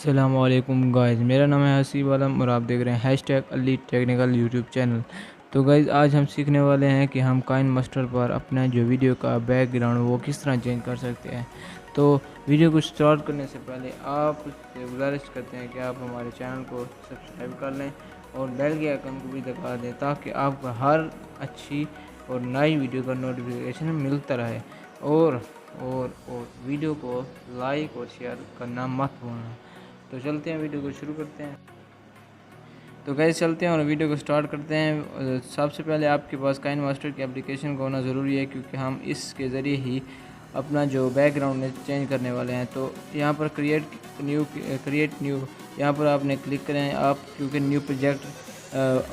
अस्सलामुअलैकुम गाइस, मेरा नाम है हसीब आलम और आप देख रहे हैं hashtag Ali technical YouTube channel. तो गाइस, आज हम सीखने वाले हैं कि हम काइन मास्टर पर अपना जो वीडियो का बैकग्राउंड वो किस तरह चेंज कर सकते हैं। तो वीडियो को स्टार्ट करने से पहले आप गुजारिश करते हैं कि आप हमारे चैनल को सब्सक्राइब कर लें और बेल के आइकन को भी दबा दें ताकि आपको हर अच्छी और नई वीडियो का नोटिफिकेशन मिलता रहे। और वीडियो को लाइक और शेयर करना मत भूलना। तो चलते हैं, वीडियो को शुरू करते हैं। तो गाइस, चलते हैं और वीडियो को स्टार्ट करते हैं। सबसे पहले आपके पास काइन मास्टर की एप्लीकेशन का होना ज़रूरी है, क्योंकि हम इसके ज़रिए ही अपना जो बैकग्राउंड चेंज करने वाले हैं। तो यहाँ पर क्रिएट न्यू यहाँ पर आपने क्लिक करें। आप क्योंकि न्यू प्रोजेक्ट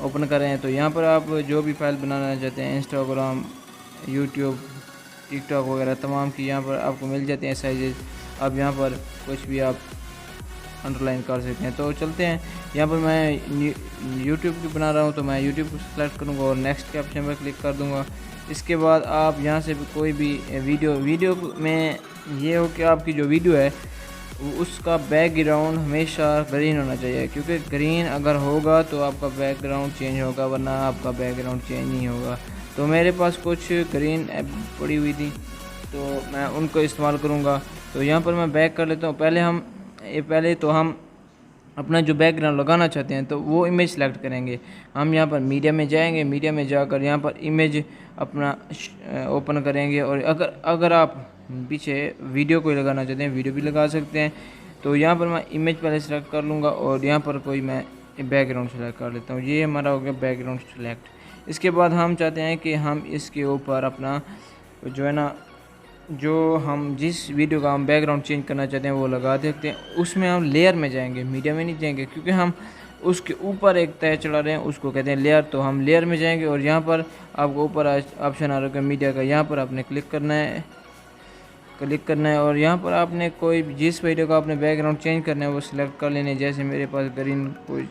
ओपन कर रहे हैं, तो यहाँ पर आप जो भी फाइल बनाना चाहते हैं, इंस्टाग्राम, यूट्यूब, टिकटॉक वगैरह तमाम की यहाँ पर आपको मिल जाते हैं साइजेज। अब यहाँ पर कुछ भी आप अंडरलाइन कर सकते हैं। तो चलते हैं, यहाँ पर मैं यूट्यूब की बना रहा हूँ, तो मैं यूट्यूब को सेलेक्ट करूँगा और नेक्स्ट के ऑप्शन पर क्लिक कर दूँगा। इसके बाद आप यहाँ से भी कोई भी वीडियो में ये हो कि आपकी जो वीडियो है उसका बैकग्राउंड हमेशा ग्रीन होना चाहिए, क्योंकि ग्रीन अगर होगा तो आपका बैकग्राउंड चेंज होगा, वरना आपका बैकग्राउंड चेंज नहीं होगा। तो मेरे पास कुछ ग्रीन ऐप पड़ी हुई थी, तो मैं उनको इस्तेमाल करूँगा। तो यहाँ पर मैं बैक कर लेता हूँ। पहले तो हम अपना जो बैकग्राउंड लगाना चाहते हैं तो वो इमेज सेलेक्ट करेंगे। हम यहाँ पर मीडिया में जाएंगे, मीडिया में जाकर यहाँ पर इमेज अपना ओपन करेंगे। और अगर आप पीछे वीडियो कोई लगाना चाहते हैं, वीडियो भी लगा सकते हैं। तो यहाँ पर मैं इमेज पहले सेलेक्ट कर लूँगा और यहाँ पर कोई मैं बैकग्राउंड सेलेक्ट कर लेता हूँ। ये हमारा हो गया बैकग्राउंड सेलेक्ट। इसके बाद हम चाहते हैं कि हम इसके ऊपर अपना जो है ना, जो हम जिस वीडियो का हम बैकग्राउंड चेंज करना चाहते हैं वो लगा देते हैं। उसमें हम लेयर में जाएंगे, मीडिया में नहीं जाएंगे, क्योंकि हम उसके ऊपर एक तय चढ़ा रहे हैं, उसको कहते हैं लेयर। तो हम लेयर में जाएंगे और यहाँ पर आपको ऊपर ऑप्शन आ रहा है मीडिया का, यहाँ पर आपने क्लिक करना है और यहाँ पर आपने कोई जिस वीडियो का आपने बैकग्राउंड चेंज करना है वो सिलेक्ट कर लेने। जैसे मेरे पास ग्रीन कोई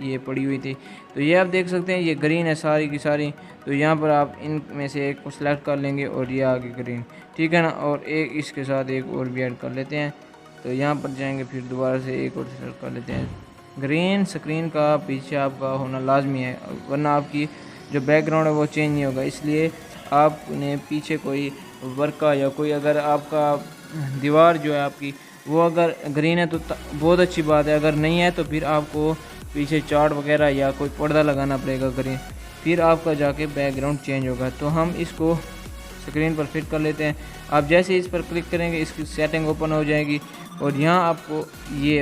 ये पड़ी हुई थी, तो ये आप देख सकते हैं ये ग्रीन है सारी की सारी। तो यहाँ पर आप इन में से एक को सिलेक्ट कर लेंगे और ये आगे ग्रीन, ठीक है ना। और एक इसके साथ एक और भी ऐड कर लेते हैं। तो यहाँ पर जाएंगे, फिर दोबारा से एक और सिलेक्ट कर लेते हैं। ग्रीन स्क्रीन का पीछे आपका होना लाजमी है, वरना आपकी जो बैकग्राउंड है वो चेंज नहीं होगा। इसलिए आपने पीछे कोई वर्क का या कोई अगर आपका दीवार जो है आपकी वो अगर ग्रीन है तो बहुत अच्छी बात है, अगर नहीं है तो फिर आपको पीछे चार्ट वगैरह या कोई पर्दा लगाना पड़ेगा ग्रीन, फिर आपका जाके बैकग्राउंड चेंज होगा। तो हम इसको स्क्रीन पर फिट कर लेते हैं। आप जैसे इस पर क्लिक करेंगे इसकी सेटिंग ओपन हो जाएगी और यहाँ आपको ये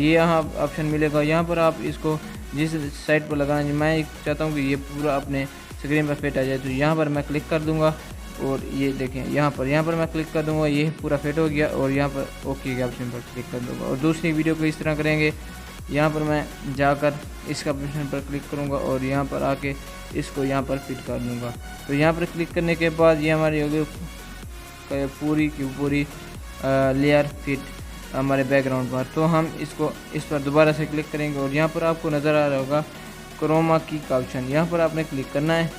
यहाँ ऑप्शन मिलेगा। यहाँ पर आप इसको जिस साइड पर लगाना, मैं चाहता हूँ कि ये पूरा अपने स्क्रीन पर फिट आ जाए, तो यहाँ पर मैं क्लिक कर दूँगा और ये देखें यहाँ पर मैं क्लिक कर दूँगा, ये पूरा फिट हो गया। और यहाँ पर ओके के ऑप्शन पर क्लिक कर दूँगा और दूसरी वीडियो को इस तरह करेंगे। यहाँ पर मैं जाकर इसका ऑप्शन पर क्लिक करूँगा और यहाँ पर आके इसको यहाँ पर फिट कर दूँगा। तो यहाँ पर क्लिक करने के बाद ये हमारी होगी पूरी की पूरी लेयर फिट हमारे बैकग्राउंड पर। तो हम इस पर दोबारा से क्लिक करेंगे और यहाँ पर आपको नज़र आ रहा होगा क्रोमा की का ऑप्शन, यहाँ पर आपने क्लिक करना है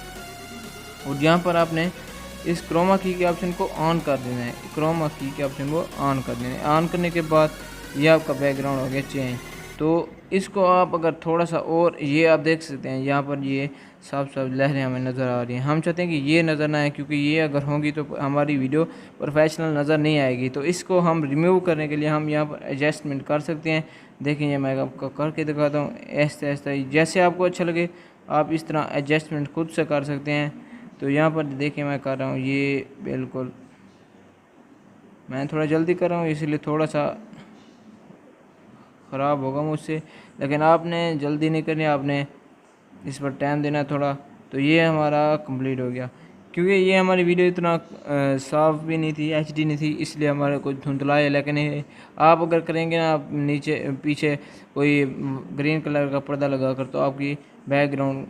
और यहाँ पर आपने इस क्रोमा की के ऑप्शन को ऑन कर देना है। क्रोमा की के ऑप्शन को ऑन कर देना है। ऑन करने के बाद ये आपका बैकग्राउंड हो गया चेंज। तो इसको आप अगर थोड़ा सा और, ये आप देख सकते हैं यहाँ पर ये साफ साफ लहरें हमें नज़र आ रही हैं। हम चाहते हैं कि ये नज़र ना आए, क्योंकि ये अगर होंगी तो हमारी वीडियो प्रोफेशनल नज़र नहीं आएगी। तो इसको हम रिमूव करने के लिए हम यहाँ पर एडजस्टमेंट कर सकते हैं। देखिए मैं आपको करके दिखाता हूँ, ऐसे ऐसे जैसे आपको अच्छा लगे आप इस तरह एडजस्टमेंट खुद से कर सकते हैं। तो यहाँ पर देखिए मैं कर रहा हूँ, ये बिल्कुल मैं थोड़ा जल्दी कर रहा हूँ इसलिए थोड़ा सा ख़राब होगा मुझसे, लेकिन आपने जल्दी नहीं करनी, आपने इस पर टाइम देना थोड़ा। तो ये हमारा कंप्लीट हो गया, क्योंकि ये हमारी वीडियो इतना साफ़ भी नहीं थी, एचडी नहीं थी, इसलिए हमारे कुछ धुंधला है। लेकिन आप अगर करेंगे ना, आप नीचे पीछे कोई ग्रीन कलर का पर्दा लगा कर, तो आपकी बैकग्राउंड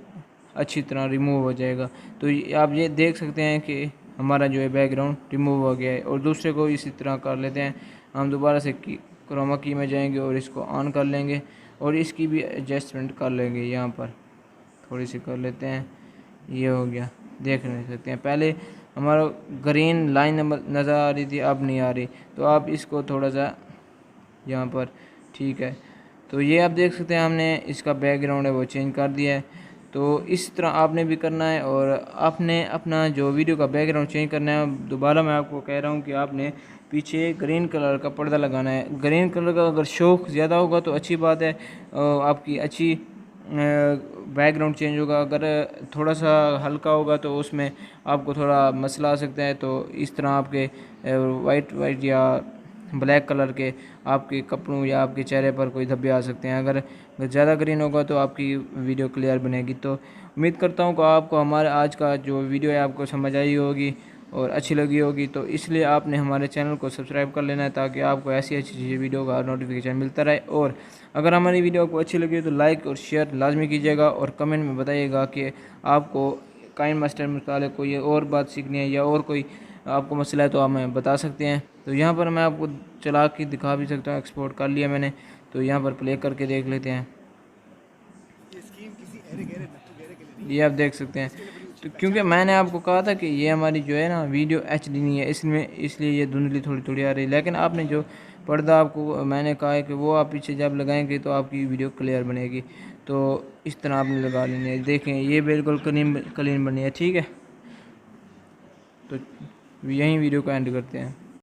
अच्छी तरह रिमूव हो जाएगा। तो आप ये देख सकते हैं कि हमारा जो है बैकग्राउंड रिमूव हो गया है। और दूसरे को इसी तरह कर लेते हैं। हम दोबारा से क्रोमा की में जाएंगे और इसको ऑन कर लेंगे और इसकी भी एडजस्टमेंट कर लेंगे। यहाँ पर थोड़ी सी कर लेते हैं, ये हो गया, देख नहीं सकते हैं। पहले हमारा ग्रीन लाइन नज़र आ रही थी, अब नहीं आ रही। तो आप इसको थोड़ा सा यहाँ पर ठीक है। तो ये आप देख सकते हैं हमने इसका बैकग्राउंड है वो चेंज कर दिया है। तो इस तरह आपने भी करना है और आपने अपना जो वीडियो का बैकग्राउंड चेंज करना है। दोबारा मैं आपको कह रहा हूँ कि आपने पीछे ग्रीन कलर का पर्दा लगाना है। ग्रीन कलर का अगर शौक ज़्यादा होगा तो अच्छी बात है, आपकी अच्छी बैकग्राउंड चेंज होगा। अगर थोड़ा सा हल्का होगा तो उसमें आपको थोड़ा मसला आ सकता है। तो इस तरह आपके वाइट या ब्लैक कलर के आपके कपड़ों या आपके चेहरे पर कोई धब्बे आ सकते हैं। अगर ज़्यादा ग्रीन होगा तो आपकी वीडियो क्लियर बनेगी। तो उम्मीद करता हूँ कि आपको हमारे आज का जो वीडियो है आपको समझ आई होगी और अच्छी लगी होगी। तो इसलिए आपने हमारे चैनल को सब्सक्राइब कर लेना है ताकि आपको ऐसी अच्छी वीडियो का नोटिफिकेशन मिलता रहे। और अगर हमारी वीडियो आपको अच्छी लगी तो लाइक और शेयर लाजमी कीजिएगा और कमेंट में बताइएगा कि आपको काइन मास्टर मुतालिक कोई और बात सीखनी है या और कोई आपको मसला है तो आप हमें बता सकते हैं। तो यहाँ पर मैं आपको चला के दिखा भी सकता हूँ, एक्सपोर्ट कर लिया मैंने। तो यहाँ पर प्ले करके देख लेते हैं। ये आप देख सकते हैं। तो क्योंकि मैंने आपको कहा था कि ये हमारी जो है ना वीडियो एचडी नहीं है, इसमें इसलिए ये धुंधली थोड़ी थोड़ी आ रही है। लेकिन आपने जो पर्दा आपको मैंने कहा है कि वो आप पीछे जब लगाएंगे तो आपकी वीडियो क्लियर बनेगी। तो इस तरह आपने लगा लेनी है। देखें ये बिल्कुल क्लीन बनी है, ठीक है। तो यहीं वीडियो को एंड करते हैं।